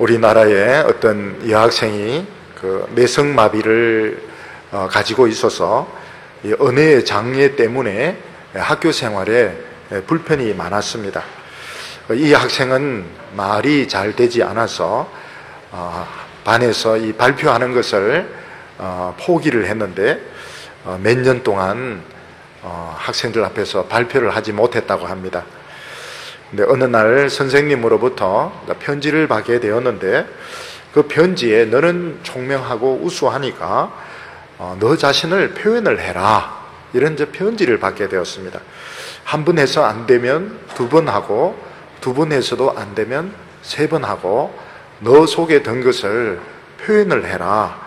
우리나라에 어떤 여학생이 그 뇌성마비를 가지고 있어서 이 언어의 장애 때문에 학교 생활에 불편이 많았습니다. 이 학생은 말이 잘 되지 않아서 반에서 이 발표하는 것을 포기를 했는데 몇 년 동안 학생들 앞에서 발표를 하지 못했다고 합니다. 근데 어느 날 선생님으로부터 편지를 받게 되었는데 그 편지에 너는 총명하고 우수하니까 너 자신을 표현을 해라, 이런 편지를 받게 되었습니다. 한 번 해서 안 되면 두 번 하고, 두 번 해서도 안 되면 세 번 하고, 너 속에 든 것을 표현을 해라.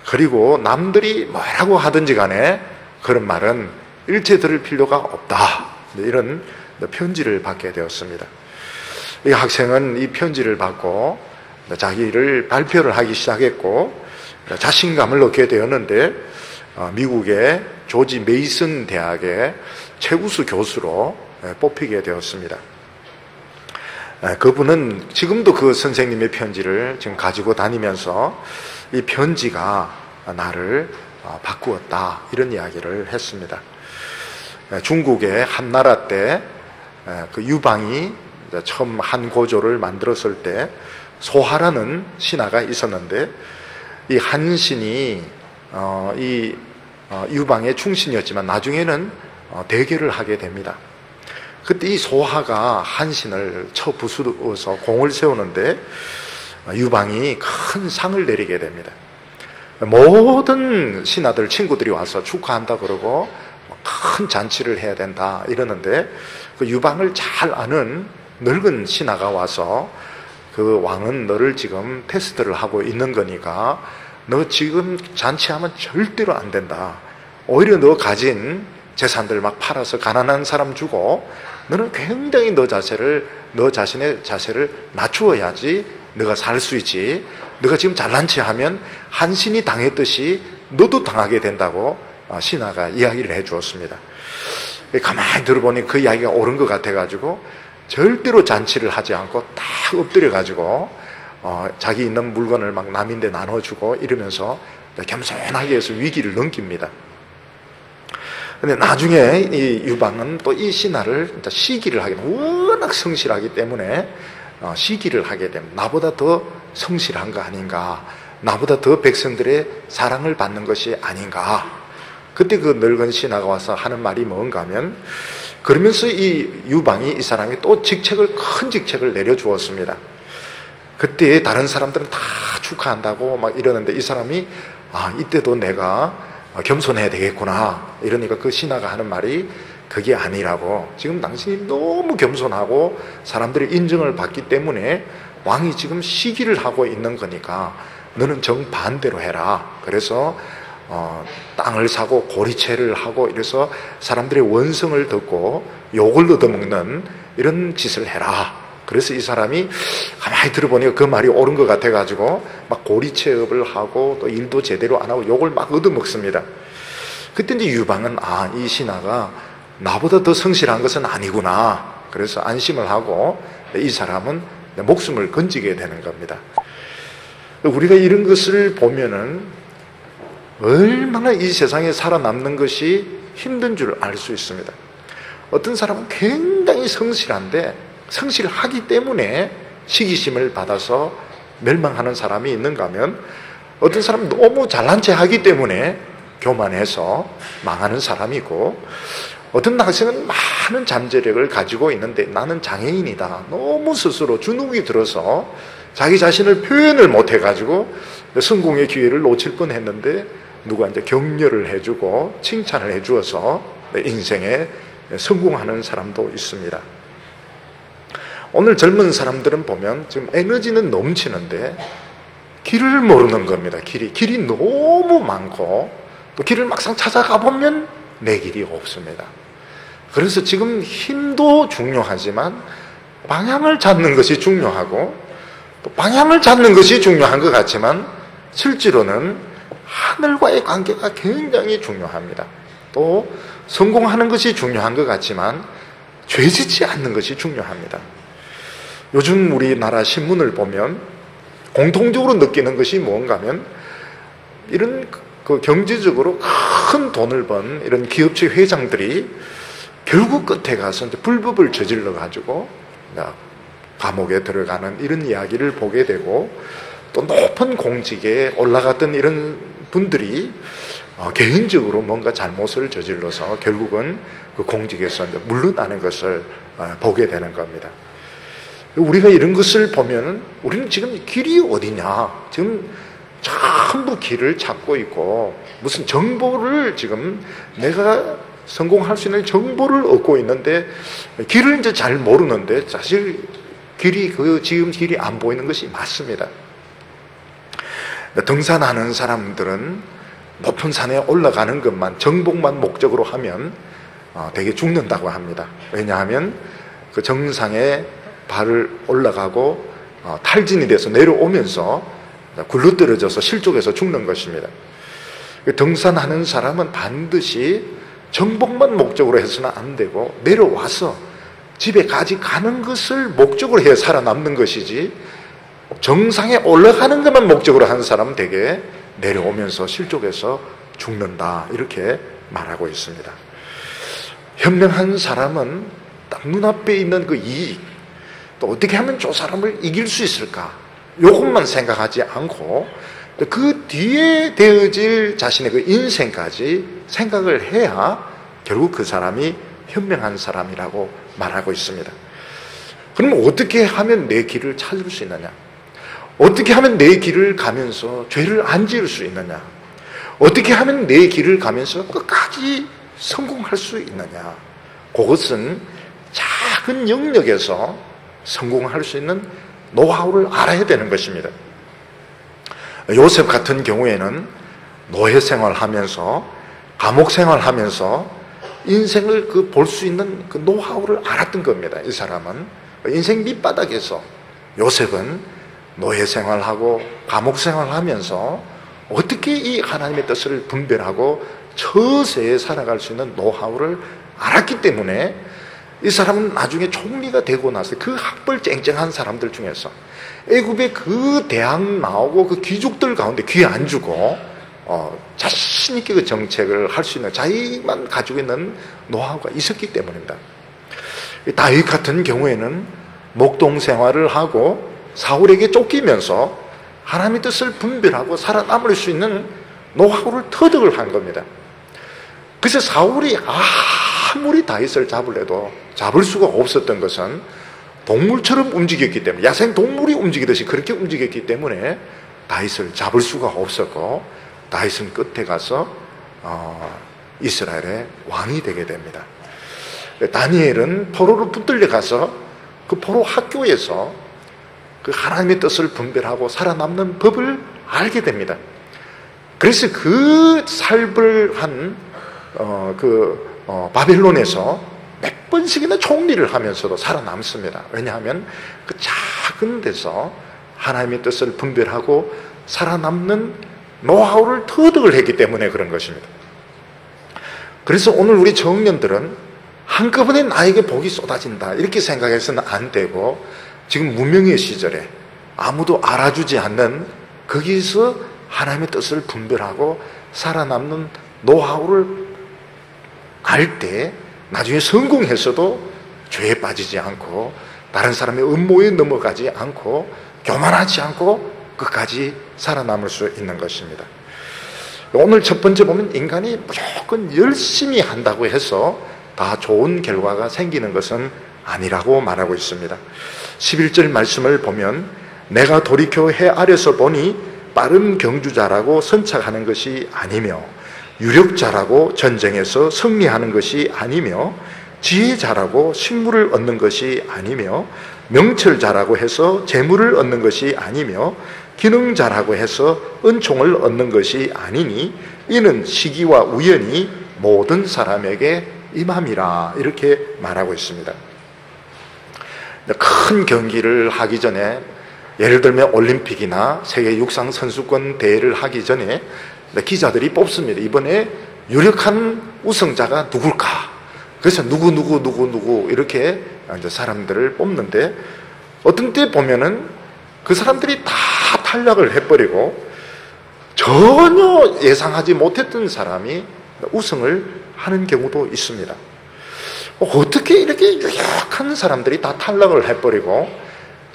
그리고 남들이 뭐라고 하든지 간에 그런 말은 일체 들을 필요가 없다, 이런 편지를 받게 되었습니다. 이 학생은 이 편지를 받고 자기를 발표를 하기 시작했고 자신감을 얻게 되었는데 미국의 조지 메이슨 대학의 최우수 교수로 뽑히게 되었습니다. 그분은 지금도 그 선생님의 편지를 지금 가지고 다니면서 이 편지가 나를 바꾸었다, 이런 이야기를 했습니다. 중국의 한나라 때 그 유방이 처음 한 고조를 만들었을 때 소하라는 신하가 있었는데 이 한신이 이 유방의 충신이었지만 나중에는 대결을 하게 됩니다. 그때 이 소하가 한신을 쳐 부수어서 공을 세우는데 유방이 큰 상을 내리게 됩니다. 모든 신하들 친구들이 와서 축하한다 그러고 큰 잔치를 해야 된다 이러는데 그 유방을 잘 아는 늙은 신하가 와서 그 왕은 너를 지금 테스트를 하고 있는 거니까 너 지금 잔치하면 절대로 안 된다. 오히려 너 가진 재산들 막 팔아서 가난한 사람 주고 너는 굉장히 너 자신의 자세를 낮추어야지 너가 살 수 있지. 너가 지금 잘난 체 하면 한신이 당했듯이 너도 당하게 된다고 신하가 이야기를 해 주었습니다. 가만히 들어보니 그 이야기가 옳은 것 같아가지고 절대로 잔치를 하지 않고 딱 엎드려가지고 자기 있는 물건을 막 남인데 나눠주고 이러면서 겸손하게 해서 위기를 넘깁니다. 근데 나중에 이 유방은 또 이 신하를 시기를 하게 됩니다. 워낙 성실하기 때문에 시기를 하게 됩니다. 나보다 더 성실한 거 아닌가, 나보다 더 백성들의 사랑을 받는 것이 아닌가. 그때 그 늙은 신하가 와서 하는 말이 뭔가 하면, 그러면서 이 유방이 이 사람이 또 큰 직책을 내려주었습니다. 그때 다른 사람들은 다 축하한다고 막 이러는데 이 사람이 이때도 내가 겸손해야 되겠구나 이러니까 그 신하가 하는 말이 그게 아니라고, 지금 당신이 너무 겸손하고 사람들의 인정을 받기 때문에 왕이 지금 시기를 하고 있는 거니까 너는 정반대로 해라. 그래서 땅을 사고 고리채를 하고 이래서 사람들의 원성을 듣고 욕을 얻어먹는 이런 짓을 해라. 그래서 이 사람이 가만히 들어보니까 그 말이 옳은 것 같아가지고 막 고리채업을 하고 또 일도 제대로 안 하고 욕을 막 얻어먹습니다. 그때 이제 유방은 이 신하가 나보다 더 성실한 것은 아니구나. 그래서 안심을 하고 이 사람은 목숨을 건지게 되는 겁니다. 우리가 이런 것을 보면은 얼마나 이 세상에 살아남는 것이 힘든 줄 알 수 있습니다. 어떤 사람은 굉장히 성실한데 성실하기 때문에 시기심을 받아서 멸망하는 사람이 있는가 하면, 어떤 사람은 너무 잘난 체 하기 때문에 교만해서 망하는 사람이 있고, 어떤 학생은 많은 잠재력을 가지고 있는데 나는 장애인이다, 너무 스스로 주눅이 들어서 자기 자신을 표현을 못해가지고 성공의 기회를 놓칠 뻔했는데 누가 이제 격려를 해주고 칭찬을 해주어서 인생에 성공하는 사람도 있습니다. 오늘 젊은 사람들은 보면 지금 에너지는 넘치는데 길을 모르는 겁니다. 길이 너무 많고 또 길을 막상 찾아가 보면 내 길이 없습니다. 그래서 지금 힘도 중요하지만 방향을 찾는 것이 중요하고, 또 방향을 찾는 것이 중요한 것 같지만 실제로는 하늘과의 관계가 굉장히 중요합니다. 또 성공하는 것이 중요한 것 같지만 죄짓지 않는 것이 중요합니다. 요즘 우리나라 신문을 보면 공통적으로 느끼는 것이 무언가 하면 이런 그 경제적으로 큰 돈을 번 이런 기업체 회장들이 결국 끝에 가서 이제 불법을 저질러 가지고 감옥에 들어가는 이런 이야기를 보게 되고, 또 높은 공직에 올라갔던 이런 분들이 개인적으로 뭔가 잘못을 저질러서 결국은 그 공직에서 이제 물러나는 것을 보게 되는 겁니다. 우리가 이런 것을 보면 우리는 지금 길이 어디냐, 지금 전부 길을 찾고 있고 무슨 정보를 지금 내가 성공할 수 있는 정보를 얻고 있는데 길을 이제 잘 모르는데 사실 지금 길이 안 보이는 것이 맞습니다. 등산하는 사람들은 높은 산에 올라가는 것만, 정복만 목적으로 하면 되게 죽는다고 합니다. 왜냐하면 그 정상에 발을 올라가고 탈진이 돼서 내려오면서 굴러떨어져서 실족해서 죽는 것입니다. 등산하는 사람은 반드시 정복만 목적으로 해서는 안 되고 내려와서 집에까지 가는 것을 목적으로 해야 살아남는 것이지, 정상에 올라가는 것만 목적으로 하는 사람은 대개 내려오면서 실족해서 죽는다, 이렇게 말하고 있습니다. 현명한 사람은 딱 눈앞에 있는 그 이익, 또 어떻게 하면 저 사람을 이길 수 있을까, 이것만 생각하지 않고 그 뒤에 되어질 자신의 그 인생까지 생각을 해야 결국 그 사람이 현명한 사람이라고 말하고 있습니다. 그럼 어떻게 하면 내 길을 찾을 수 있느냐? 어떻게 하면 내 길을 가면서 죄를 안 지을 수 있느냐? 어떻게 하면 내 길을 가면서 끝까지 성공할 수 있느냐? 그것은 작은 영역에서 성공할 수 있는 노하우를 알아야 되는 것입니다. 요셉 같은 경우에는 노예 생활하면서, 감옥 생활하면서 인생을 볼 수 있는 그 노하우를 알았던 겁니다. 이 사람은 인생 밑바닥에서, 요셉은 노예 생활하고 감옥 생활하면서 어떻게 이 하나님의 뜻을 분별하고 처세에 살아갈 수 있는 노하우를 알았기 때문에 이 사람은 나중에 총리가 되고 나서 그 학벌 쨍쨍한 사람들 중에서 애굽의 그 대학 나오고 그 귀족들 가운데 귀 안 주고 자신 있게 그 정책을 할 수 있는, 자기만 가지고 있는 노하우가 있었기 때문입니다. 다윗 같은 경우에는 목동 생활을 하고 사울에게 쫓기면서 하나님의 뜻을 분별하고 살아남을 수 있는 노하우를 터득을 한 겁니다. 그래서 사울이 아무리 다윗을 잡으려도 잡을 수가 없었던 것은 동물처럼 움직였기 때문에, 야생 동물이 움직이듯이 그렇게 움직였기 때문에 다윗을 잡을 수가 없었고, 다윗은 끝에 가서 이스라엘의 왕이 되게 됩니다. 다니엘은 포로로 붙들려 가서 그 포로 학교에서 그 하나님의 뜻을 분별하고 살아남는 법을 알게 됩니다. 그래서 그 삶을 한 바벨론에서 몇 번씩이나 총리를 하면서도 살아남습니다. 왜냐하면 그 작은 데서 하나님의 뜻을 분별하고 살아남는 노하우를 터득을 했기 때문에 그런 것입니다. 그래서 오늘 우리 청년들은 한꺼번에 나에게 복이 쏟아진다 이렇게 생각해서는 안 되고, 지금 무명의 시절에 아무도 알아주지 않는 거기서 하나님의 뜻을 분별하고 살아남는 노하우를 알 때 나중에 성공해서도 죄에 빠지지 않고 다른 사람의 음모에 넘어가지 않고 교만하지 않고 끝까지 살아남을 수 있는 것입니다. 오늘 첫 번째 보면 인간이 무조건 열심히 한다고 해서 다 좋은 결과가 생기는 것은 아니라고 말하고 있습니다. 11절 말씀을 보면 내가 돌이켜 해 아래서 보니 빠른 경주자라고 선착하는 것이 아니며 유력자라고 전쟁에서 승리하는 것이 아니며 지혜자라고 식물을 얻는 것이 아니며 명철자라고 해서 재물을 얻는 것이 아니며 기능자라고 해서 은총을 얻는 것이 아니니 이는 시기와 우연이 모든 사람에게 임함이라 이렇게 말하고 있습니다. 큰 경기를 하기 전에, 예를 들면 올림픽이나 세계 육상 선수권 대회를 하기 전에 기자들이 뽑습니다. 이번에 유력한 우승자가 누굴까? 그래서 누구 이렇게 이제 사람들을 뽑는데, 어떤 때 보면은 그 사람들이 다 탈락을 해버리고 전혀 예상하지 못했던 사람이 우승을 하는 경우도 있습니다. 어떻게 이렇게 유약한 사람들이 다 탈락을 해버리고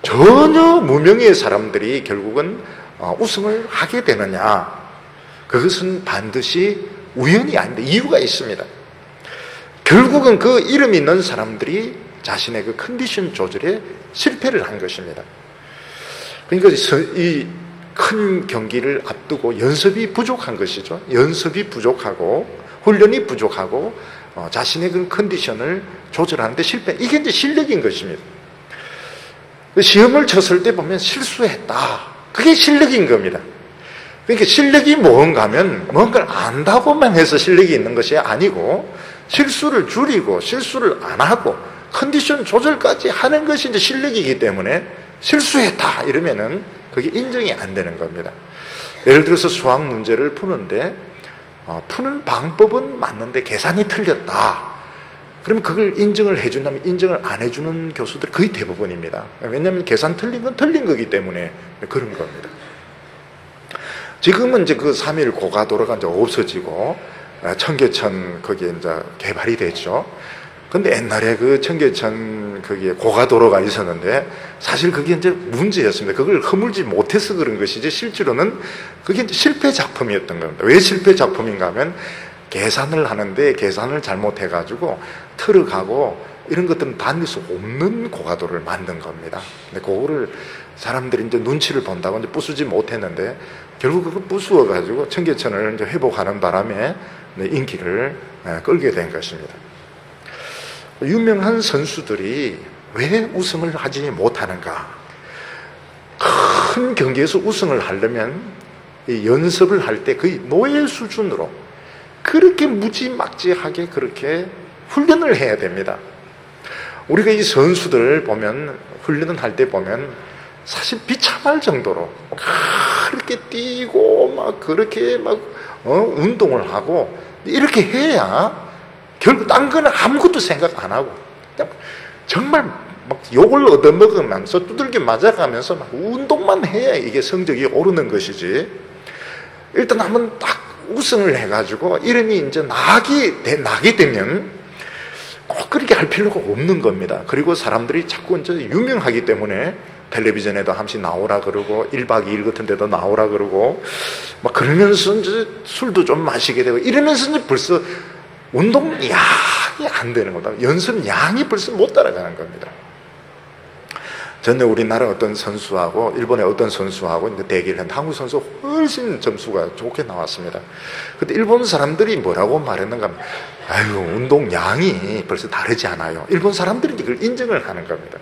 전혀 무명의 사람들이 결국은 우승을 하게 되느냐? 그것은 반드시 우연이 아닌데 이유가 있습니다. 결국은 그 이름 있는 사람들이 자신의 그 컨디션 조절에 실패를 한 것입니다. 그러니까 이 큰 경기를 앞두고 연습이 부족한 것이죠. 연습이 부족하고 훈련이 부족하고 자신의 그 컨디션을 조절하는데 실패. 이게 이제 실력인 것입니다. 시험을 쳤을 때 보면 실수했다. 그게 실력인 겁니다. 그러니까 실력이 뭔가 하면 뭔가를 안다고만 해서 실력이 있는 것이 아니고 실수를 줄이고 실수를 안 하고 컨디션 조절까지 하는 것이 이제 실력이기 때문에 실수했다 이러면은 그게 인정이 안 되는 겁니다. 예를 들어서 수학 문제를 푸는데 푸는 방법은 맞는데 계산이 틀렸다. 그러면 그걸 인정을 해준다면 인정을 안 해주는 교수들이 거의 대부분입니다. 왜냐하면 계산 틀린 건 틀린 거기 때문에 그런 겁니다. 지금은 이제 그 3일 고가도로가 이제 없어지고 청계천 거기에 이제 개발이 됐죠. 근데 옛날에 그 청계천 거기에 고가도로가 있었는데 사실 그게 이제 문제였습니다. 그걸 허물지 못해서 그런 것이지 실제로는 그게 이제 실패 작품이었던 겁니다. 왜 실패 작품인가 하면 계산을 하는데 계산을 잘못해가지고 트럭하고 이런 것들은 다닐 수 없는 고가도로를 만든 겁니다. 근데 그거를 사람들이 이제 눈치를 본다고 이제 부수지 못했는데 결국 그거 부수어가지고 청계천을 이제 회복하는 바람에 인기를 끌게 된 것입니다. 유명한 선수들이 왜 우승을 하지 못하는가? 큰 경기에서 우승을 하려면 이 연습을 할 때 거의 노예 수준으로 그렇게 무지막지하게 그렇게 훈련을 해야 됩니다. 우리가 이 선수들 보면 훈련을 할 때 보면 사실 비참할 정도로 그렇게 뛰고 막 그렇게 막 운동을 하고 이렇게 해야 결국 딴 거는 아무것도 생각 안 하고 정말 막 욕을 얻어먹으면서 두들겨 맞아가면서 막 운동만 해야 이게 성적이 오르는 것이지. 일단 한번 딱 우승을 해가지고 이름이 이제 나게 되면 꼭 그렇게 할 필요가 없는 겁니다. 그리고 사람들이 자꾸 이제 유명하기 때문에 텔레비전에도 한 번씩 나오라 그러고 1박 2일 같은 데도 나오라 그러고 막 그러면서 이제 술도 좀 마시게 되고 이러면서 이제 벌써 운동 양이 안 되는 겁니다. 연습 양이 벌써 못 따라가는 겁니다. 전에 우리나라 어떤 선수하고 일본의 어떤 선수하고 이제 대결을 했는데 한국 선수 훨씬 점수가 좋게 나왔습니다. 그때 일본 사람들이 뭐라고 말했는가 하면 아유 운동 양이 벌써 다르지 않아요. 일본 사람들이 그걸 인정을 하는 겁니다.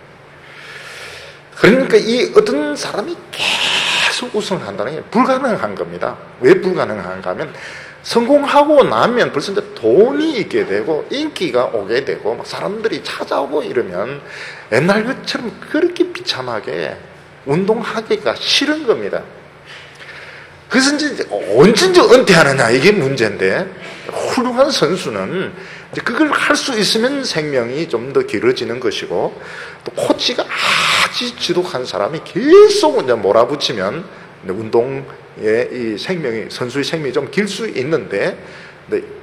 그러니까 이 어떤 사람이 계속 우승을 한다는 게 불가능한 겁니다. 왜 불가능한가 하면 성공하고 나면 벌써 이제 돈이 있게 되고 인기가 오게 되고 막 사람들이 찾아오고 이러면 옛날 것처럼 그렇게 비참하게 운동하기가 싫은 겁니다. 그래서 이제 언제 은퇴하느냐 이게 문제인데 훌륭한 선수는 이제 그걸 할 수 있으면 생명이 좀 더 길어지는 것이고 또 코치가 아주 지독한 사람이 계속 이제 몰아붙이면 운동의 이 생명이 선수의 생명이 좀 길 수 있는데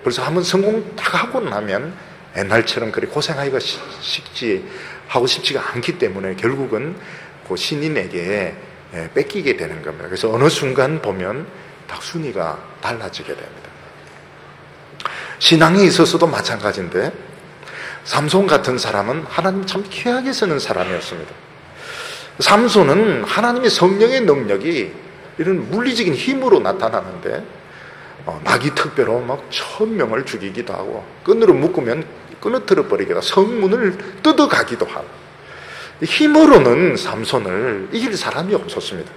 벌써 한번 성공 딱 하고 나면 옛날처럼 그렇게 고생하기가 하고 싶지가 않기 때문에 결국은 그 신인에게 뺏기게 되는 겁니다. 그래서 어느 순간 보면 딱 순위가 달라지게 됩니다. 신앙에 있어서도 마찬가지인데 삼손 같은 사람은 하나님 참 귀하게 쓰는 사람이었습니다. 삼손은 하나님의 성령의 능력이 이런 물리적인 힘으로 나타나는데 나귀 특배로 막 1000명을 죽이기도 하고 끈으로 묶으면 끊어뜨려 버리기도 하고 성문을 뜯어가기도 하고 힘으로는 삼손을 이길 사람이 없었습니다.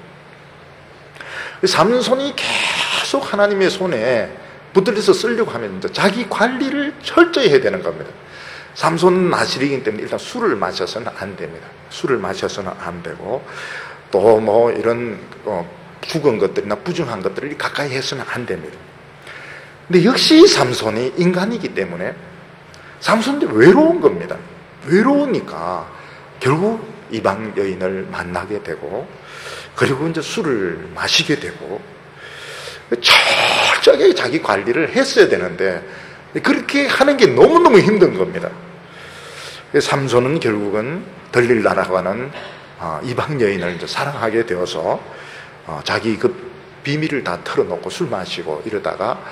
삼손이 계속 하나님의 손에 붙들려서 쓰려고 하면 자기 관리를 철저히 해야 되는 겁니다. 삼손은 나실이기 때문에 일단 술을 마셔서는 안 됩니다. 술을 마셔서는 안 되고 또 뭐 이런 죽은 것들이나 부정한 것들을 가까이 해서는 안 됩니다. 근데 역시 삼손이 인간이기 때문에 삼손도 외로운 겁니다. 외로우니까 결국 이방 여인을 만나게 되고, 그리고 이제 술을 마시게 되고, 철저하게 자기 관리를 했어야 되는데 그렇게 하는 게 너무너무 힘든 겁니다. 삼손은 결국은 들릴라라고 하는 이방 여인을 이제 사랑하게 되어서 자기 그 비밀을 다 털어놓고 술 마시고 이러다가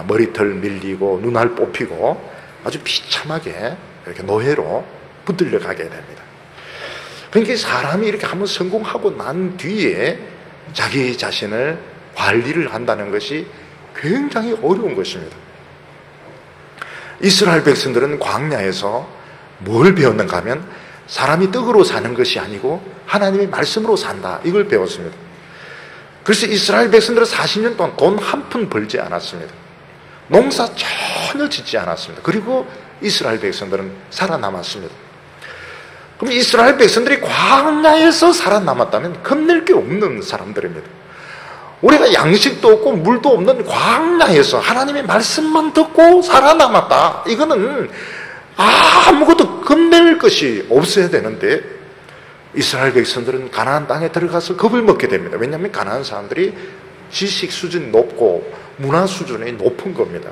머리털 밀리고 눈알 뽑히고 아주 비참하게 이렇게 노예로 붙들려 가게 됩니다. 그러니까 사람이 이렇게 한번 성공하고 난 뒤에 자기 자신을 관리를 한다는 것이 굉장히 어려운 것입니다. 이스라엘 백성들은 광야에서 뭘 배웠는가 하면 사람이 떡으로 사는 것이 아니고 하나님의 말씀으로 산다, 이걸 배웠습니다. 그래서 이스라엘 백성들은 40년 동안 돈 한 푼 벌지 않았습니다. 농사 전혀 짓지 않았습니다. 그리고 이스라엘 백성들은 살아남았습니다. 그럼 이스라엘 백성들이 광야에서 살아남았다면 겁낼 게 없는 사람들입니다. 우리가 양식도 없고 물도 없는 광야에서 하나님의 말씀만 듣고 살아남았다, 이거는 아무것도 겁낼 것이 없어야 되는데 이스라엘 백성들은 가나안 땅에 들어가서 겁을 먹게 됩니다. 왜냐하면 가나안 사람들이 지식 수준이 높고 문화 수준이 높은 겁니다.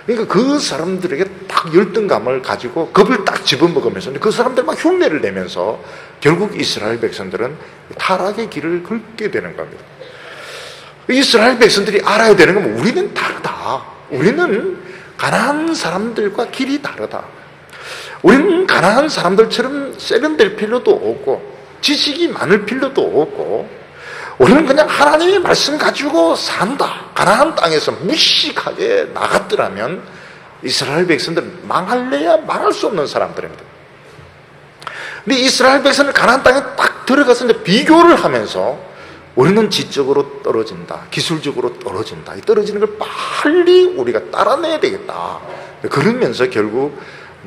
그러니까 그 사람들에게 딱 열등감을 가지고 겁을 딱 집어먹으면서 그 사람들 막 흉내를 내면서 결국 이스라엘 백성들은 타락의 길을 걷게 되는 겁니다. 이스라엘 백성들이 알아야 되는 건 우리는 다르다. 우리는 가나안 사람들과 길이 다르다. 우리는 가나안 사람들처럼 세련될 필요도 없고 지식이 많을 필요도 없고 우리는 그냥 하나님의 말씀 가지고 산다. 가나안 땅에서 무식하게 나갔더라면 이스라엘 백성들은 망할래야 망할 수 없는 사람들입니다. 근데 이스라엘 백성들 가나안 땅에 딱 들어가서 이제 비교를 하면서 우리는 지적으로 떨어진다, 기술적으로 떨어진다, 이 떨어지는 걸 빨리 우리가 따라내야 되겠다, 그러면서 결국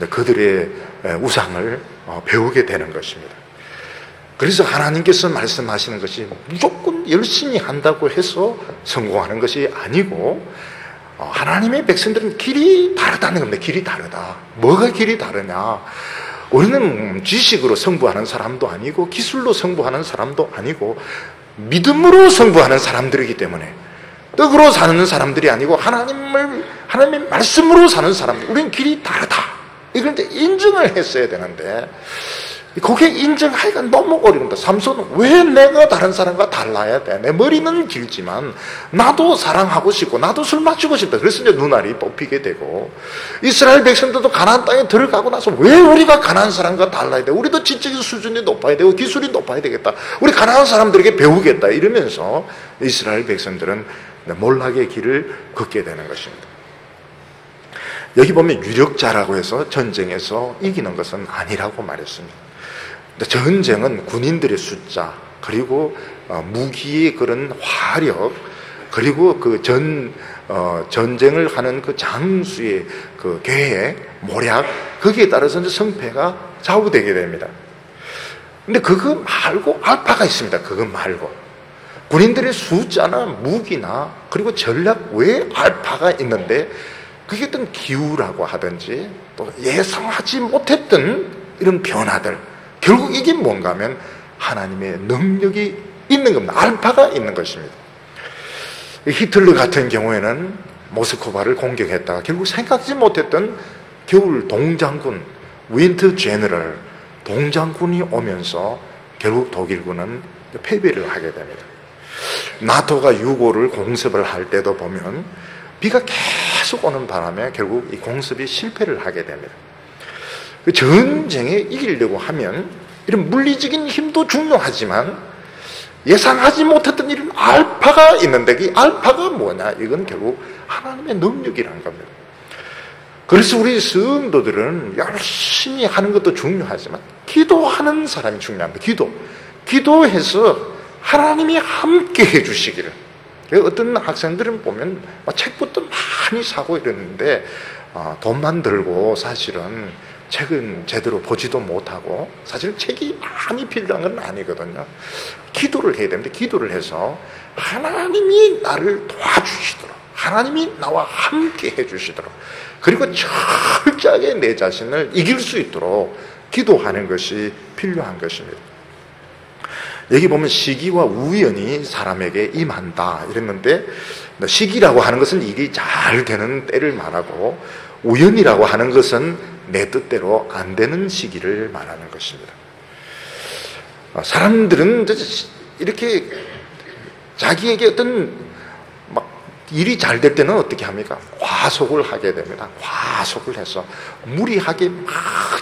그들의 우상을 배우게 되는 것입니다. 그래서 하나님께서 말씀하시는 것이 무조건 열심히 한다고 해서 성공하는 것이 아니고 하나님의 백성들은 길이 다르다는 겁니다. 길이 다르다. 뭐가 길이 다르냐? 우리는 지식으로 승부하는 사람도 아니고 기술로 승부하는 사람도 아니고 믿음으로 승부하는 사람들이기 때문에 떡으로 사는 사람들이 아니고 하나님의 말씀으로 사는 사람들, 우리는 길이 다르다, 이걸 이제 인정을 했어야 되는데 그게 인정하기가 너무 어려운다. 삼손은 왜 내가 다른 사람과 달라야 돼? 내 머리는 길지만 나도 사랑하고 싶고 나도 술 마시고 싶다. 그래서 이제 눈알이 뽑히게 되고, 이스라엘 백성들도 가나안 땅에 들어가고 나서 왜 우리가 가나안 사람과 달라야 돼? 우리도 지적인 수준이 높아야 되고 기술이 높아야 되겠다. 우리 가나안 사람들에게 배우겠다. 이러면서 이스라엘 백성들은 몰락의 길을 걷게 되는 것입니다. 여기 보면 유력자라고 해서 전쟁에서 이기는 것은 아니라고 말했습니다. 전쟁은 군인들의 숫자, 그리고 무기의 그런 화력, 그리고 그 전쟁을 하는 그 장수의 그 계획, 모략, 거기에 따라서 이제 성패가 좌우되게 됩니다. 근데 그거 말고 알파가 있습니다. 그거 말고 군인들의 숫자나 무기나 그리고 전략 외에 알파가 있는데, 그게 어떤 기후라고 하든지 또 예상하지 못했던 이런 변화들, 결국 이게 뭔가 하면 하나님의 능력이 있는 겁니다. 알파가 있는 것입니다. 히틀러 같은 경우에는 모스크바를 공격했다가 결국 생각지 못했던 겨울 동장군, 윈터 제너럴 동장군이 오면서 결국 독일군은 패배를 하게 됩니다. 나토가 유고를 공습을 할 때도 보면 비가 계속 오는 바람에 결국 이 공습이 실패를 하게 됩니다. 전쟁에 이기려고 하면 이런 물리적인 힘도 중요하지만 예상하지 못했던 이런 알파가 있는데, 이 알파가 뭐냐? 이건 결국 하나님의 능력이라는 겁니다. 그래서 우리 성도들은 열심히 하는 것도 중요하지만 기도하는 사람이 중요합니다. 기도해서 하나님이 함께 해주시기를. 어떤 학생들은 보면 책부터 많이 사고 이러는데 돈만 들고 사실은 책은 제대로 보지도 못하고, 사실 책이 많이 필요한 건 아니거든요. 기도를 해야 됩니다. 기도를 해서 하나님이 나를 도와주시도록, 하나님이 나와 함께 해주시도록, 그리고 철저하게 내 자신을 이길 수 있도록 기도하는 것이 필요한 것입니다. 여기 보면 시기와 우연이 사람에게 임한다 이랬는데, 시기라고 하는 것은 일이 잘 되는 때를 말하고, 우연이라고 하는 것은 내 뜻대로 안 되는 시기를 말하는 것입니다. 사람들은 이렇게 자기에게 어떤 일이 잘 될 때는 어떻게 합니까? 과속을 하게 됩니다. 과속을 해서 무리하게 막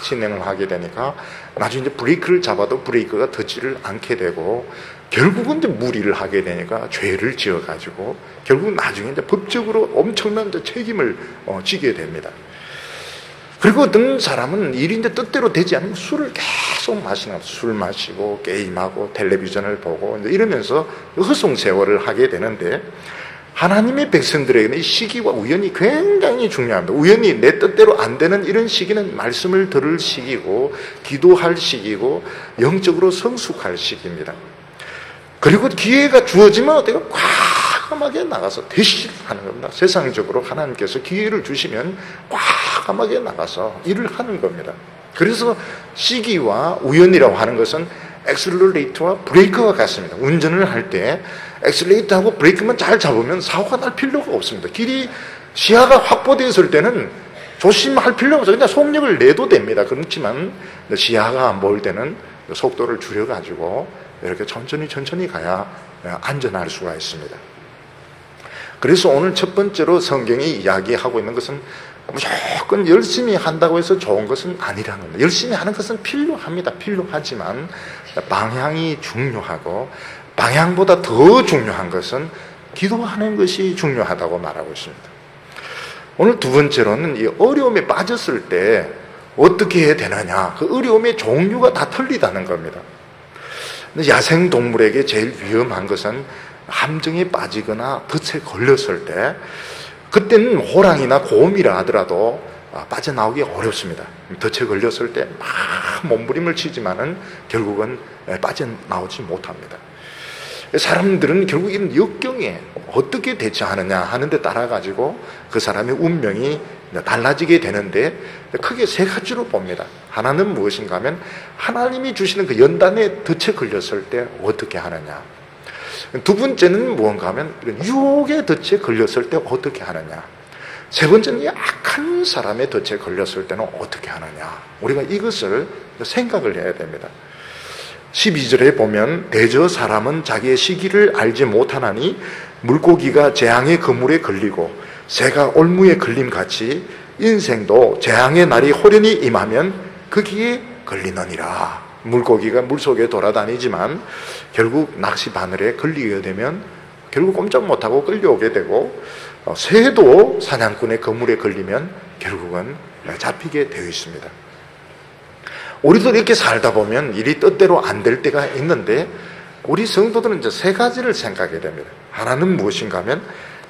진행을 하게 되니까 나중에 이제 브레이크를 잡아도 브레이크가 닿지를 않게 되고, 결국은 이제 무리를 하게 되니까 죄를 지어가지고 결국 나중에 이제 법적으로 엄청난 이제 책임을 지게 됩니다. 그리고 어떤 사람은 일이 이제 뜻대로 되지 않으면 술을 계속 마시는 거예요. 술 마시고 게임하고 텔레비전을 보고 이제 이러면서 허송세월을 하게 되는데, 하나님의 백성들에게는 이 시기와 우연이 굉장히 중요합니다. 우연히 내 뜻대로 안 되는 이런 시기는 말씀을 들을 시기고, 기도할 시기고, 영적으로 성숙할 시기입니다. 그리고 기회가 주어지면 어때요? 과감하게 나가서 대실하는 겁니다. 세상적으로 하나님께서 기회를 주시면 과감하게 나가서 일을 하는 겁니다. 그래서 시기와 우연이라고 하는 것은 엑셀러레이터와 브레이크와 같습니다. 운전을 할 때 엑셀레이터하고 브레이크만 잘 잡으면 사고가 날 필요가 없습니다. 길이 시야가 확보되었을 때는 조심할 필요가 없어요. 그냥 속력을 내도 됩니다. 그렇지만 시야가 안 보일 때는 속도를 줄여가지고 이렇게 천천히 가야 안전할 수가 있습니다. 그래서 오늘 첫 번째로 성경이 이야기하고 있는 것은 무조건 열심히 한다고 해서 좋은 것은 아니라는 겁니다. 열심히 하는 것은 필요합니다. 필요하지만 방향이 중요하고, 방향보다 더 중요한 것은 기도하는 것이 중요하다고 말하고 있습니다. 오늘 두 번째로는 이 어려움에 빠졌을 때 어떻게 해야 되느냐, 그 어려움의 종류가 다 틀리다는 겁니다. 야생동물에게 제일 위험한 것은 함정에 빠지거나 덫에 걸렸을 때, 그때는 호랑이나 곰이라 하더라도 빠져나오기 어렵습니다. 덫에 걸렸을 때 막 몸부림을 치지만은 결국은 빠져나오지 못합니다. 사람들은 결국 이런 역경에 어떻게 대처하느냐 하는 데 따라 가지고 그 사람의 운명이 달라지게 되는데, 크게 세 가지로 봅니다. 하나는 무엇인가 하면 하나님이 주시는 그 연단의 덫에 걸렸을 때 어떻게 하느냐. 두 번째는 무언가 하면 유혹의 덫에 걸렸을 때 어떻게 하느냐. 세 번째는 약한 사람의 덫에 걸렸을 때는 어떻게 하느냐. 우리가 이것을 생각을 해야 됩니다. 12절에 보면 대저 사람은 자기의 시기를 알지 못하나니 물고기가 재앙의 그물에 걸리고 새가 올무에 걸림같이 인생도 재앙의 날이 호련히 임하면 거기에 걸리느니라. 물고기가 물속에 돌아다니지만 결국 낚시 바늘에 걸리게 되면 결국 꼼짝 못하고 끌려오게 되고, 새도 사냥꾼의 그물에 걸리면 결국은 잡히게 되어 있습니다. 우리도 이렇게 살다 보면 일이 뜻대로 안 될 때가 있는데, 우리 성도들은 이제 세 가지를 생각해야 됩니다. 하나는 무엇인가 하면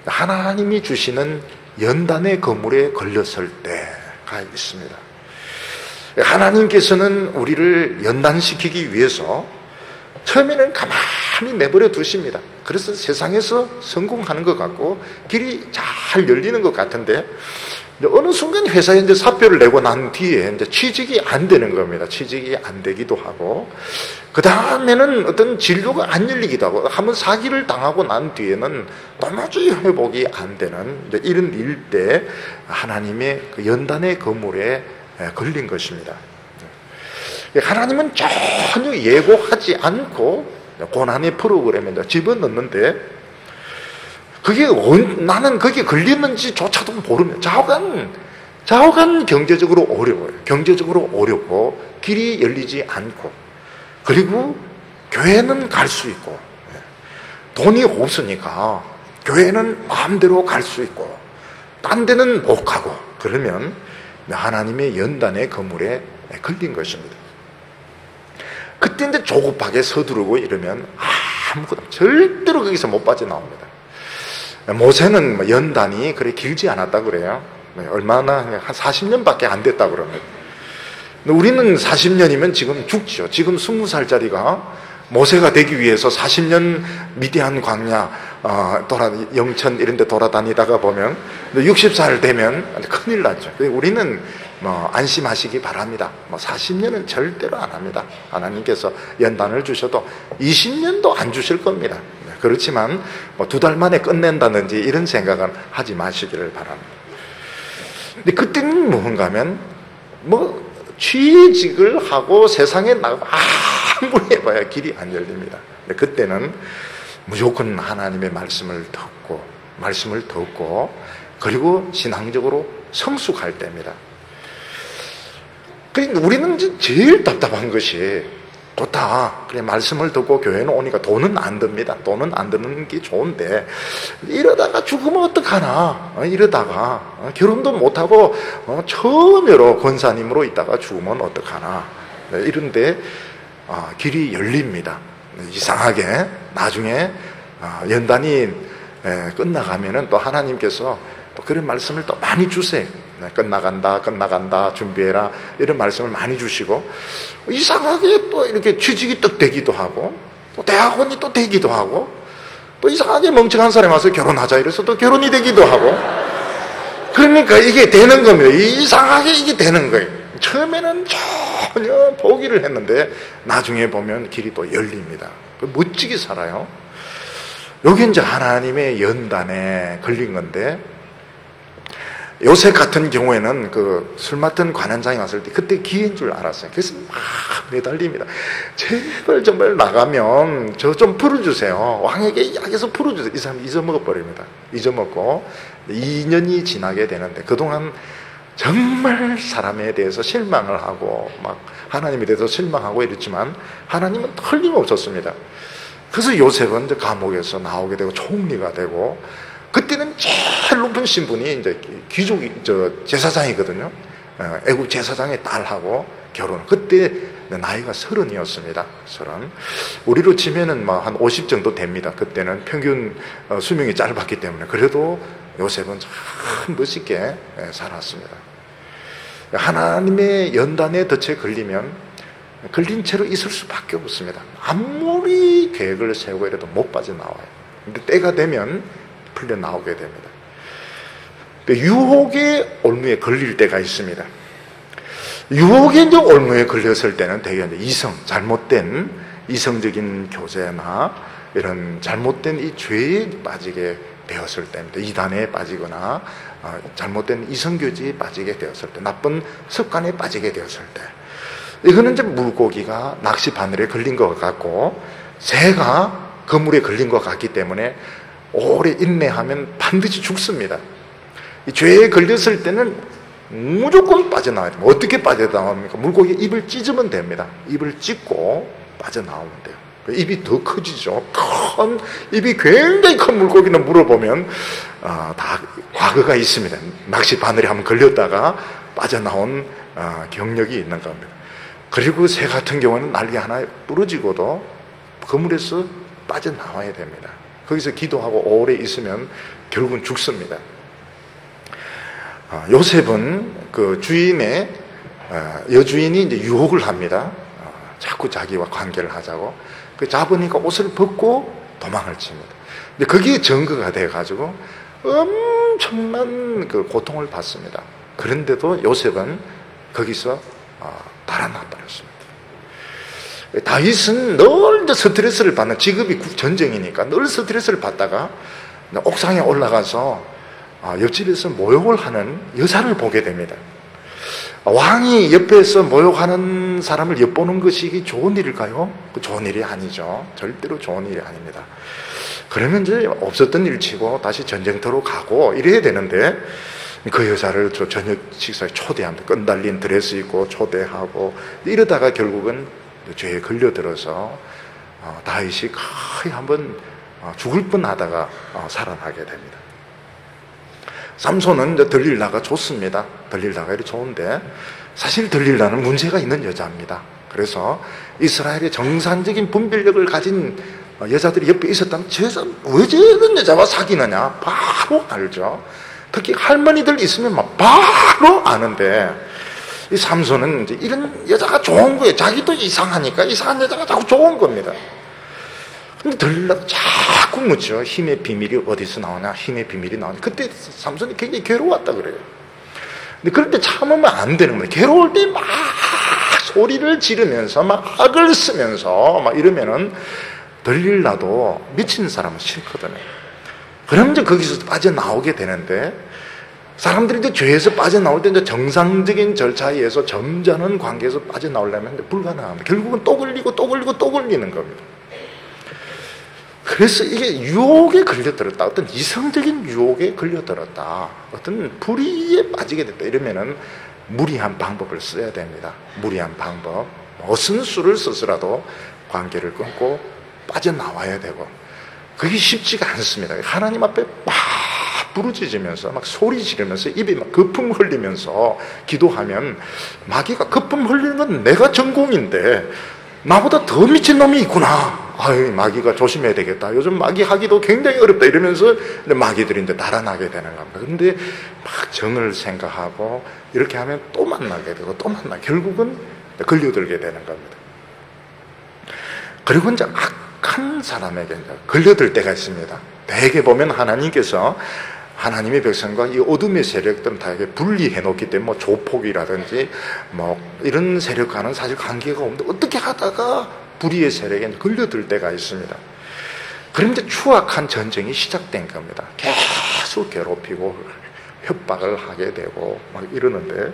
하나님이 주시는 연단의 그물에 걸렸을 때가 있습니다. 하나님께서는 우리를 연단시키기 위해서 처음에는 가만히 내버려 두십니다. 그래서 세상에서 성공하는 것 같고 길이 잘 열리는 것 같은데, 어느 순간 회사에 이제 사표를 내고 난 뒤에 이제 취직이 안 되는 겁니다. 취직이 안 되기도 하고, 그 다음에는 어떤 진료가 안 열리기도 하고, 한번 사기를 당하고 난 뒤에는 도무지 회복이 안 되는 이제 이런 일 때 하나님의 그 연단의 그물에 걸린 것입니다. 하나님은 전혀 예고하지 않고 고난의 프로그램에 집어넣는데, 그게 나는 거기에 걸리는지조차도 모르면 좌우간 경제적으로 어려워요. 경제적으로 어렵고 길이 열리지 않고, 그리고 교회는 갈 수 있고 돈이 없으니까 교회는 마음대로 갈 수 있고 딴 데는 못 가고, 그러면 하나님의 연단의 그물에 걸린 것입니다. 그때 이제 조급하게 서두르고 이러면 아무것도 절대로 거기서 못 빠져나옵니다. 모세는 연단이 그래 길지 않았다 그래요. 얼마나 한 40년밖에 안 됐다 그럽니다. 우리는 40년이면 지금 죽죠. 지금 20살짜리가 모세가 되기 위해서 40년 미디안 광야, 영천 이런 데 돌아다니다가 보면 60살 되면 큰일 났죠. 우리는 안심하시기 바랍니다. 40년은 절대로 안 합니다. 하나님께서 연단을 주셔도 20년도 안 주실 겁니다. 그렇지만 2달 만에 끝낸다든지 이런 생각은 하지 마시기를 바랍니다. 근데 그때는 뭔가 하면 취직을 하고 세상에 나가고 아무리 해봐야 길이 안 열립니다. 그때는 무조건 하나님의 말씀을 듣고 그리고 신앙적으로 성숙할 때입니다. 그러니까 우리는 제일 답답한 것이 좋다. 그래, 말씀을 듣고 교회는 오니까 돈은 안 듭니다. 돈은 안 드는 게 좋은데 이러다가 죽으면 어떡하나. 이러다가 결혼도 못하고 처음으로 권사님으로 있다가 죽으면 어떡하나. 이런데 길이 열립니다. 이상하게 나중에 연단이 끝나가면은 또 하나님께서 또 그런 말씀을 또 많이 주세요. 끝나간다 준비해라 이런 말씀을 많이 주시고 이상하게 또 이렇게 취직이 또 되기도 하고 또 대학원이 또 되기도 하고 또 이상하게 멍청한 사람이 와서 결혼하자 이래서 또 결혼이 되기도 하고 그러니까 이게 되는 겁니다. 이상하게 이게 되는 거예요. 처음에는 전혀 포기를 했는데 나중에 보면 길이 또 열립니다. 멋지게 살아요. 여기 이제 하나님의 연단에 걸린 건데 요셉 같은 경우에는 그 술 맡은 관원장이 왔을 때 그때 기회인 줄 알았어요. 그래서 막 매달립니다. 제발 정말 나가면 저 좀 풀어주세요. 왕에게 약해서 풀어주세요. 이 사람 잊어먹어버립니다. 잊어먹고 2년이 지나게 되는데 그동안 정말 사람에 대해서 실망을 하고 막 하나님에 대해서 실망하고 이랬지만 하나님은 틀림없었습니다. 그래서 요셉은 이제 감옥에서 나오게 되고 총리가 되고 그때는 제일 높은 신분이 이제 귀족이 제사장이거든요. 애국 제사장의 딸하고 결혼. 그때 나이가 30이었습니다. 30. 우리로 치면은 한 50 정도 됩니다. 그때는 평균 수명이 짧았기 때문에. 그래도 요셉은 참 멋있게 살았습니다. 하나님의 연단에 덫에 걸리면 걸린 채로 있을 수밖에 없습니다. 아무리 계획을 세우고 이래도 못 빠져나와요. 근데 때가 되면 풀려 나오게 됩니다. 유혹의 올무에 걸릴 때가 있습니다. 유혹의 올무에 걸렸을 때는 대개 잘못된 이성적인 교제나 이런 잘못된 이 죄에 빠지게 되었을 때입니다. 이단에 빠지거나 잘못된 이성교제에 빠지게 되었을 때, 나쁜 습관에 빠지게 되었을 때, 이거는 이제 물고기가 낚시 바늘에 걸린 것 같고 새가 그물에 걸린 것 같기 때문에 오래 인내하면 반드시 죽습니다. 이 죄에 걸렸을 때는 무조건 빠져나와야 됩니다. 어떻게 빠져나옵니까? 물고기 입을 찢으면 됩니다. 입을 찢고 빠져나오면 돼요. 입이 더 커지죠. 입이 굉장히 큰 물고기는 물어보면 다 과거가 있습니다. 낚시 바늘에 한번 걸렸다가 빠져나온 경력이 있는 겁니다. 그리고 새 같은 경우는 날개 하나 부러지고도 그물에서 빠져나와야 됩니다. 거기서 기도하고 오래 있으면 결국은 죽습니다. 요셉은 그 주인의 여주인이 이제 유혹을 합니다. 자꾸 자기와 관계를 하자고. 그 잡으니까 옷을 벗고 도망을 칩니다. 근데 그게 증거가 돼가지고 엄청난 그 고통을 받습니다. 그런데도 요셉은 거기서 달아나 버렸습니다. 다윗은 늘 스트레스를 받는, 직업이 전쟁이니까 늘 스트레스를 받다가 옥상에 올라가서 옆집에서 모욕을 하는 여자를 보게 됩니다. 왕이 옆에서 모욕하는 사람을 엿보는 것이 좋은 일일까요? 좋은 일이 아니죠. 절대로 좋은 일이 아닙니다. 그러면 이제 없었던 일치고 다시 전쟁터로 가고 이래야 되는데 그 여자를 저녁 식사에 초대합니다. 끈 달린 드레스 입고 초대하고 이러다가 결국은 죄에 걸려들어서 다윗이 거의 한번 죽을 뻔하다가 살아나게 됩니다. 삼손은 이제 들릴라가 좋습니다. 들릴라가 이렇게 좋은데 사실 들릴라는 문제가 있는 여자입니다. 그래서 이스라엘의 정상적인 분별력을 가진 여자들이 옆에 있었다면 왜 저런 여자와 사귀느냐 바로 알죠. 특히 할머니들 있으면 막 바로 아는데 이 삼손은 이제 이런 여자가 좋은 거예요. 자기도 이상하니까 이상한 여자가 자꾸 좋은 겁니다. 근데 들릴라가 자꾸 묻죠. 힘의 비밀이 어디서 나오냐, 힘의 비밀이 나오냐. 그때 삼손이 굉장히 괴로웠다 그래요. 근데 그럴 때 참으면 안 되는 거예요. 괴로울 때 막 소리를 지르면서 막 악을 쓰면서 막 이러면은 들릴라도 미친 사람은 싫거든요. 그러면 이제 거기서 빠져나오게 되는데, 사람들이 이제 죄에서 빠져나올 때 이제 정상적인 절차에 의해서 점잖은 관계에서 빠져나오려면 불가능합니다. 결국은 또 걸리고 또 걸리고 또 걸리는 겁니다. 그래서 이게 유혹에 걸려들었다, 어떤 이성적인 유혹에 걸려들었다, 어떤 불의에 빠지게 됐다 이러면은 무리한 방법을 써야 됩니다. 무리한 방법, 무슨 수를 써서라도 관계를 끊고 빠져나와야 되고, 그게 쉽지가 않습니다. 하나님 앞에 막 부르짖으면서 막 소리 지르면서 입에 막 거품 흘리면서 기도하면, 마귀가 거품 흘리는 건 내가 전공인데 나보다 더 미친 놈이 있구나, 아유 마귀가 조심해야 되겠다, 요즘 마귀 하기도 굉장히 어렵다 이러면서 마귀들이 이제 달아나게 되는 겁니다. 그런데 막 정을 생각하고 이렇게 하면 또 만나게 되고 또 결국은 걸려들게 되는 겁니다. 그리고 이제 악한 사람에게 이제 걸려들 때가 있습니다. 대개 보면 하나님께서 하나님의 백성과 이 어둠의 세력들은 다 이렇게 분리해 놓기 때문에 뭐 조폭이라든지 뭐 이런 세력과는 사실 관계가 없는데 어떻게 하다가 불의의 세력에 걸려들 때가 있습니다. 그럼 이제 추악한 전쟁이 시작된 겁니다. 계속 괴롭히고 협박을 하게 되고 막 이러는데,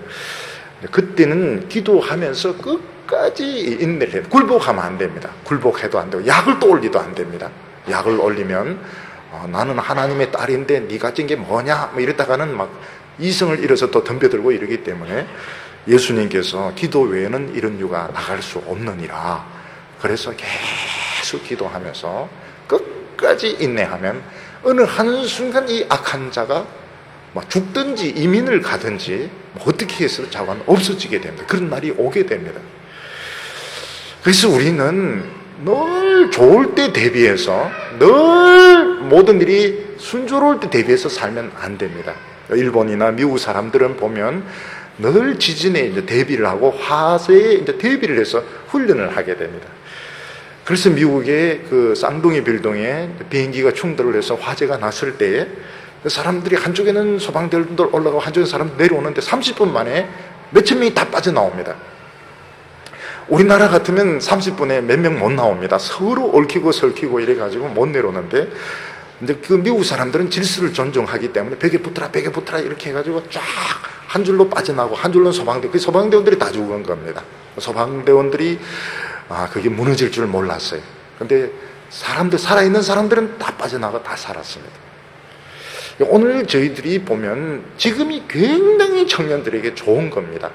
그때는 기도하면서 끝까지 인내를 해요. 굴복하면 안 됩니다. 굴복해도 안 되고 약을 또 올리도 안 됩니다. 약을 올리면 나는 하나님의 딸인데 네가 가진 게 뭐냐 뭐 이랬다가는 막 이성을 잃어서 또 덤벼들고 이러기 때문에 예수님께서 기도 외에는 이런 유가 나갈 수 없느니라, 그래서 계속 기도하면서 끝까지 인내하면 어느 한순간 이 악한 자가 죽든지 이민을 가든지 어떻게 해서 자관 없어지게 됩니다. 그런 날이 오게 됩니다. 그래서 우리는 늘 좋을 때 대비해서, 늘 모든 일이 순조로울 때 대비해서 살면 안 됩니다. 일본이나 미국 사람들은 보면 늘 지진에 이제 대비를 하고 화재에 이제 대비를 해서 훈련을 하게 됩니다. 그래서 미국의 그 쌍둥이 빌딩에 비행기가 충돌을 해서 화재가 났을 때에 사람들이 한쪽에는 소방대원들 올라가고 한쪽에 사람 내려오는데 30분 만에 몇천 명이 다 빠져나옵니다. 우리나라 같으면 30분에 몇 명 못 나옵니다. 서로 얽히고 설키고 이래가지고 못 내려오는데, 이제 그 미국 사람들은 질서를 존중하기 때문에 벽에 붙어라 이렇게 해가지고 쫙 한 줄로 빠져나오고, 한 줄로 소방대원, 그 소방대원들이 다 죽은 겁니다. 소방대원들이 그게 무너질 줄 몰랐어요. 근데 사람들, 살아있는 사람들은 다 빠져나가 다 살았습니다. 오늘 저희들이 보면 지금이 굉장히 청년들에게 좋은 겁니다.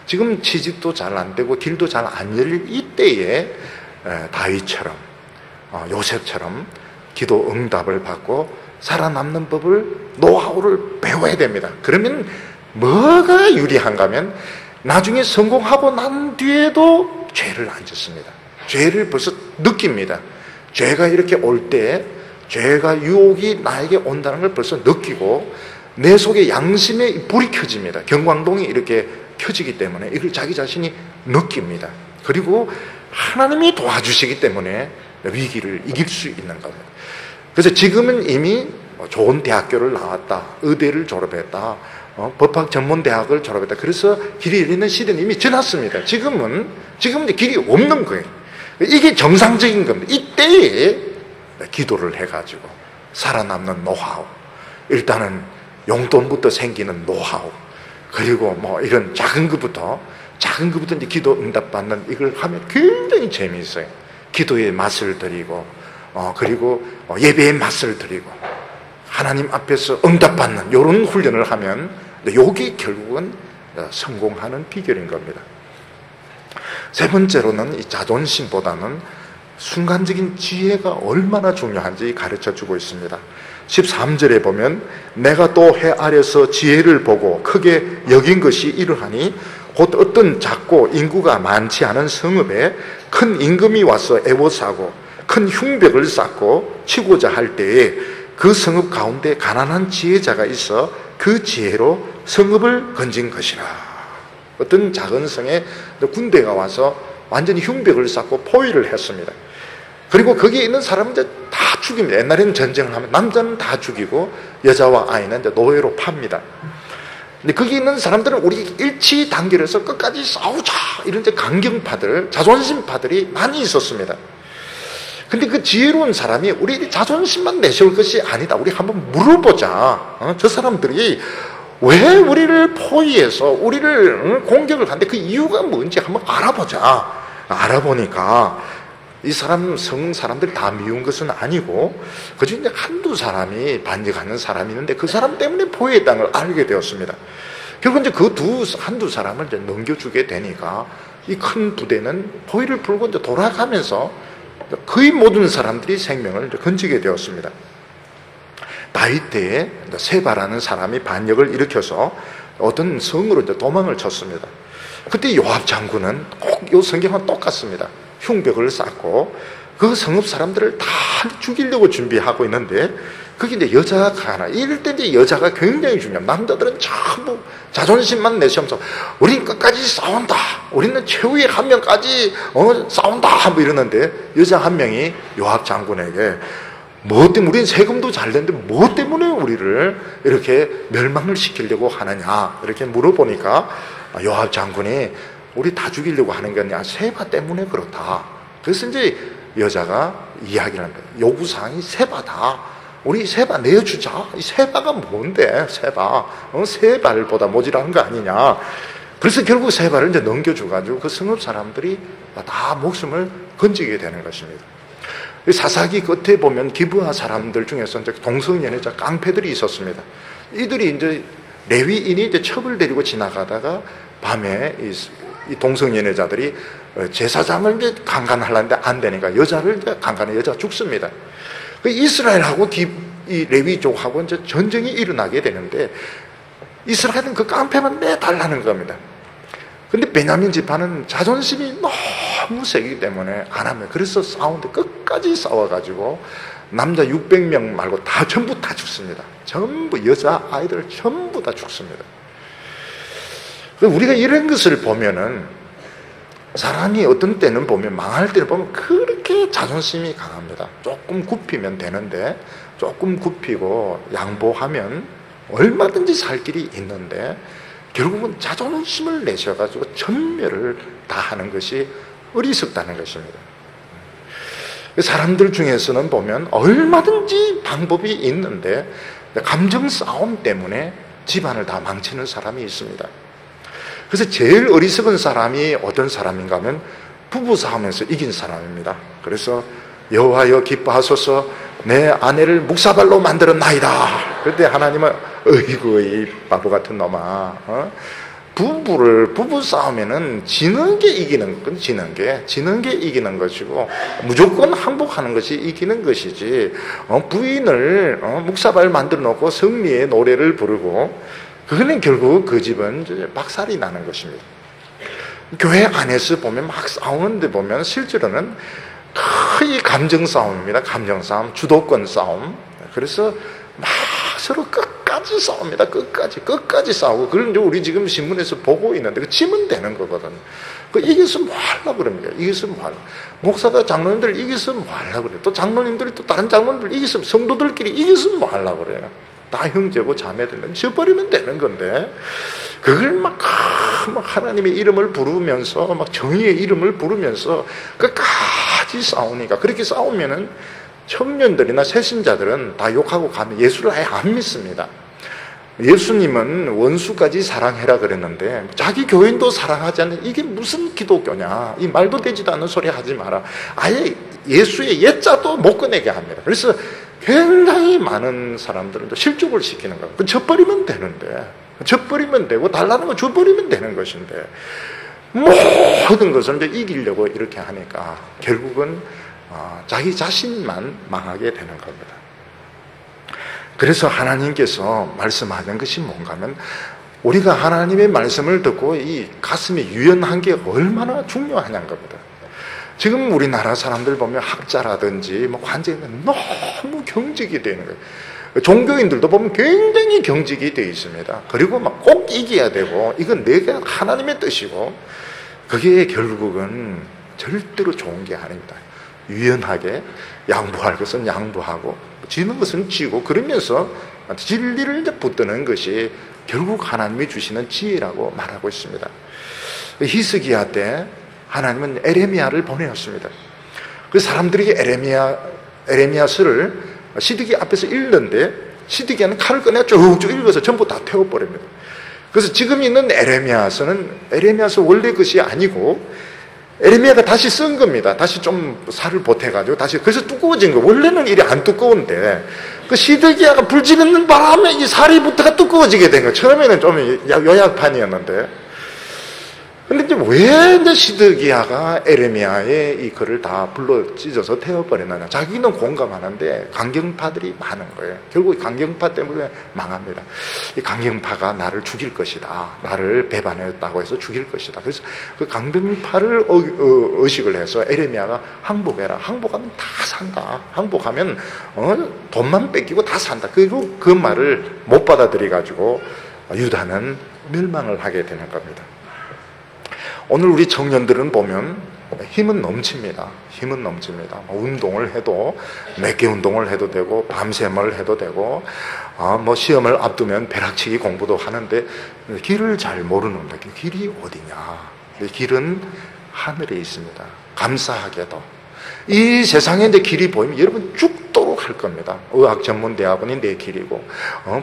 지금 취직도 잘 안 되고 길도 잘 안 열릴 이때에 다윗처럼 요셉처럼 기도 응답을 받고 살아남는 법을, 노하우를 배워야 됩니다. 그러면 뭐가 유리한가 하면 나중에 성공하고 난 뒤에도 죄를 안 짓습니다. 죄를 벌써 느낍니다. 죄가 이렇게 올 때, 죄가 유혹이 나에게 온다는 걸 벌써 느끼고 내 속에 양심의 불이 켜집니다. 경광동이 이렇게 켜지기 때문에 이걸 자기 자신이 느낍니다. 그리고 하나님이 도와주시기 때문에 위기를 이길 수 있는 겁니다. 그래서 지금은 이미 좋은 대학교를 나왔다, 의대를 졸업했다, 법학 전문대학을 졸업했다, 그래서 길이 열리는 시대는 이미 지났습니다. 지금은 길이 없는 거예요. 이게 정상적인 겁니다. 이때에 기도를 해가지고 살아남는 노하우, 일단은 용돈부터 생기는 노하우, 그리고 이런 작은 것부터 이제 기도 응답받는 이걸 하면 굉장히 재미있어요. 기도의 맛을 드리고, 그리고 예배의 맛을 드리고, 하나님 앞에서 응답받는 이런 훈련을 하면 이게 결국은 성공하는 비결인 겁니다. 세 번째로는 이 자존심보다는 순간적인 지혜가 얼마나 중요한지 가르쳐주고 있습니다. 13절에 보면 내가 또 해 아래서 지혜를 보고 크게 여긴 것이 이러하니 곧 어떤 작고 인구가 많지 않은 성읍에 큰 임금이 와서 애워싸고 큰 흉벽을 쌓고 치고자 할 때에 그 성읍 가운데 가난한 지혜자가 있어 그 지혜로 성읍을 건진 것이라. 어떤 작은 성에 군대가 와서 완전히 흉벽을 쌓고 포위를 했습니다. 그리고 거기에 있는 사람은 이제 다 죽입니다. 옛날에는 전쟁을 하면 남자는 다 죽이고 여자와 아이는 이제 노예로 팝니다. 근데 거기 있는 사람들은 우리 일치 단결해서 끝까지 싸우자 이런 이제 강경파들, 자존심파들이 많이 있었습니다. 근데 그 지혜로운 사람이 우리 자존심만 내세울 것이 아니다. 우리 한번 물어보자. 저 사람들이 왜 우리를 포위해서 우리를 공격을 하는데 그 이유가 뭔지 한번 알아보자. 알아보니까 이 사람들 다 미운 것은 아니고 그중에 이제 한두 사람이 반역하는 사람이 있는데 그 사람 때문에 포위했다는 걸 알게 되었습니다. 결국 이제 그 한두 사람을 이제 넘겨주게 되니까 이 큰 부대는 포위를 풀고 이제 돌아가면서 거의 모든 사람들이 생명을 건지게 되었습니다. 다윗 때에 세바라는 사람이 반역을 일으켜서 어떤 성으로 이제 도망을 쳤습니다. 그때 요압 장군은 꼭 이 성경과 똑같습니다. 흉벽을 쌓고 그 성읍 사람들을 다 죽이려고 준비하고 있는데 거기 이제 여자가 하나. 이럴 때 이제 여자가 굉장히 중요합니다. 남자들은 전부 자존심만 내세우면서 우린 끝까지 싸운다. 우리는 최후의 한 명까지 싸운다. 뭐 이러는데 여자 한 명이 요압 장군에게 뭐 때문에 우린 세금도 잘 내는데 뭐 때문에 우리를 이렇게 멸망을 시키려고 하느냐 이렇게 물어보니까 요압 장군이 우리 다 죽이려고 하는 게 아니라 세바 때문에 그렇다. 그래서 이제 여자가 이야기를 합니다. 요구사항이 세바다. 우리 세바 내어주자. 이 세바가 뭔데? 세바. 세발보다 모자란 거 아니냐. 그래서 결국 세바를 이제 넘겨줘가지고 그 성읍 사람들이 다 목숨을 건지게 되는 것입니다. 사사기 끝에 보면 기브아 사람들 중에서 이제 동성연애자 깡패들이 있었습니다. 이들이 이제 레위인이 이제 첩을 데리고 지나가다가 밤에 이 동성연애자들이 제사장을 이제 강간하려는데 안 되니까 여자를 이제 강간해 여자가 죽습니다. 이스라엘하고 이 레위족하고 이제 전쟁이 일어나게 되는데 이스라엘은 그 깡패만 내달라는 겁니다. 근데 베냐민 지파는 자존심이 너무 세기 때문에 안 하면 그래서 싸우는데 끝까지 싸워가지고 남자 600명 말고 전부 다 죽습니다. 전부 여자 아이들 전부 다 죽습니다. 우리가 이런 것을 보면은 사람이 어떤 때는 보면 망할 때는 보면 그렇게 자존심이 강합니다. 조금 굽히면 되는데 조금 굽히고 양보하면 얼마든지 살 길이 있는데 결국은 자존심을 내셔가지고 전멸을 다하는 것이 어리석다는 것입니다. 사람들 중에서는 보면 얼마든지 방법이 있는데 감정 싸움 때문에 집안을 다 망치는 사람이 있습니다. 그래서 제일 어리석은 사람이 어떤 사람인가 하면 부부싸움에서 이긴 사람입니다. 그래서 여호와여 기뻐하소서 내 아내를 묵사발로 만들었나이다. 그때 하나님은 어이구 이 바보 같은 놈아, 부부싸움에는 지는 게 이기는 건 지는 게 이기는 것이고 무조건 항복하는 것이 이기는 것이지 부인을 묵사발 만들어 놓고 승리의 노래를 부르고 그거는 결국 그 집은 박살이 나는 것입니다. 교회 안에서 보면 막 싸우는데 보면 실제로는 거의 감정 싸움입니다. 감정 싸움, 주도권 싸움. 그래서 막 서로 끝까지 싸웁니다. 끝까지 싸우고. 그런 이제 우리 지금 신문에서 보고 있는데 그 치면 되는 거거든. 이겨서 뭐 하려고 그럽니까? 이겨서 뭐 하려고. 목사가 장로님들 이겨서 뭐 하려고 그래요. 또 장로님들이 또 다른 장로님들 이겨서 성도들끼리 이겨서 뭐 하려고 그래요. 다 형제고 자매들은 져버리면 되는 건데 그걸 막 하나님의 이름을 부르면서 막 정의의 이름을 부르면서 끝까지 싸우니까 그렇게 싸우면은 청년들이나 새신자들은 다 욕하고 가면 예수를 아예 안 믿습니다. 예수님은 원수까지 사랑해라 그랬는데 자기 교인도 사랑하지 않는 이게 무슨 기독교냐, 이 말도 되지도 않는 소리 하지 마라. 아예 예수의 옛자도 못 꺼내게 합니다. 그래서 굉장히 많은 사람들은 실족을 시키는 거예요. 져버리면 되는데, 져버리면 되고 달라는 거 줘버리면 되는 것인데 모든 것을 이제 이기려고 이렇게 하니까 결국은 자기 자신만 망하게 되는 겁니다. 그래서 하나님께서 말씀하는 것이 뭔가 하면 우리가 하나님의 말씀을 듣고 이 가슴이 유연한 게 얼마나 중요하냐는 겁니다. 지금 우리나라 사람들 보면 학자라든지 뭐 관제가 너무 경직이 되는 거예요. 종교인들도 보면 굉장히 경직이 되어 있습니다. 그리고 막 꼭 이겨야 되고 이건 내가 하나님의 뜻이고 그게 결국은 절대로 좋은 게 아닙니다. 유연하게 양보할 것은 양보하고 지는 것은 지고 그러면서 진리를 이제 붙드는 것이 결국 하나님이 주시는 지혜라고 말하고 있습니다. 히스기야 때 하나님은 에레미야를 보내었습니다. 그 사람들이 에레미야서를 시드기 앞에서 읽는데 시드기야는 칼을 꺼내 쭉쭉 읽어서 전부 다 태워버립니다. 그래서 지금 있는 에레미야서는 에레미야서 원래 것이 아니고 에레미야가 다시 쓴 겁니다. 다시 좀 살을 보태가지고 다시 그래서 두꺼워진 거. 원래는 이리 안 두꺼운데 그 시드기야가 불지르는 바람에 이 살이 부터가 두꺼워지게 된 거. 처음에는 좀 요약판이었는데. 근데 이제 왜 이제 시드기야가 에레미야의 이 글을 다 불러 찢어서 태워버렸느냐. 자기는 공감하는데 강경파들이 많은 거예요. 결국 강경파 때문에 망합니다. 이 강경파가 나를 죽일 것이다. 나를 배반했다고 해서 죽일 것이다. 그래서 그 강경파를 의식을 해서 에레미야가 항복해라. 항복하면 다 산다. 항복하면 돈만 뺏기고 다 산다. 그리고 그 말을 못 받아들여가지고 유다는 멸망을 하게 되는 겁니다. 오늘 우리 청년들은 보면 힘은 넘칩니다. 힘은 넘칩니다. 운동을 해도 몇 개 운동을 해도 되고 밤샘을 해도 되고 뭐 시험을 앞두면 벼락치기 공부도 하는데 길을 잘 모르는데 길이 어디냐? 길은 하늘에 있습니다. 감사하게도 이 세상에 이제 길이 보이면 여러분 죽도록 할 겁니다. 의학 전문대학원이 내 길이고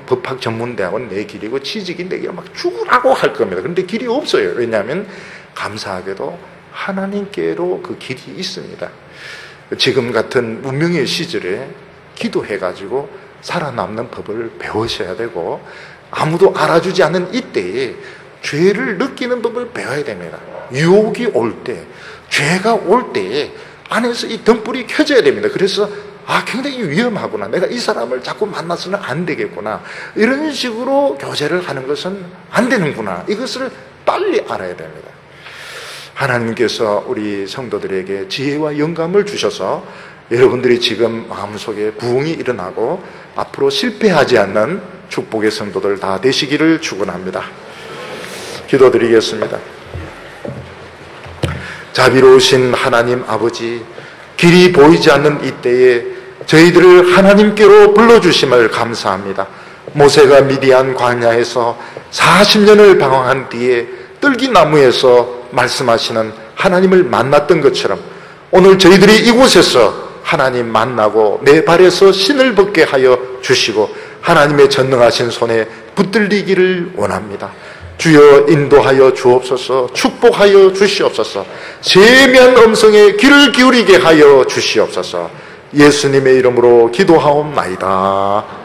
법학 전문대학원이 내 길이고 취직이 내 길이고 막 죽으라고 할 겁니다. 그런데 길이 없어요. 왜냐하면 감사하게도 하나님께로 그 길이 있습니다. 지금 같은 문명의 시절에 기도해가지고 살아남는 법을 배우셔야 되고 아무도 알아주지 않는 이때에 죄를 느끼는 법을 배워야 됩니다. 유혹이 올 때, 죄가 올 때에 안에서 이 등불이 켜져야 됩니다. 그래서 굉장히 위험하구나. 내가 이 사람을 자꾸 만나서는 안 되겠구나. 이런 식으로 교제를 하는 것은 안 되는구나. 이것을 빨리 알아야 됩니다. 하나님께서 우리 성도들에게 지혜와 영감을 주셔서 여러분들이 지금 마음속에 부흥이 일어나고 앞으로 실패하지 않는 축복의 성도들 다 되시기를 축원합니다. 기도드리겠습니다. 자비로우신 하나님 아버지, 길이 보이지 않는 이때에 저희들을 하나님께로 불러주심을 감사합니다. 모세가 미디안 광야에서 40년을 방황한 뒤에 뜰기나무에서 말씀하시는 하나님을 만났던 것처럼 오늘 저희들이 이곳에서 하나님 만나고 내 발에서 신을 벗게 하여 주시고 하나님의 전능하신 손에 붙들리기를 원합니다. 주여 인도하여 주옵소서. 축복하여 주시옵소서. 세미한 음성에 귀를 기울이게 하여 주시옵소서. 예수님의 이름으로 기도하옵나이다.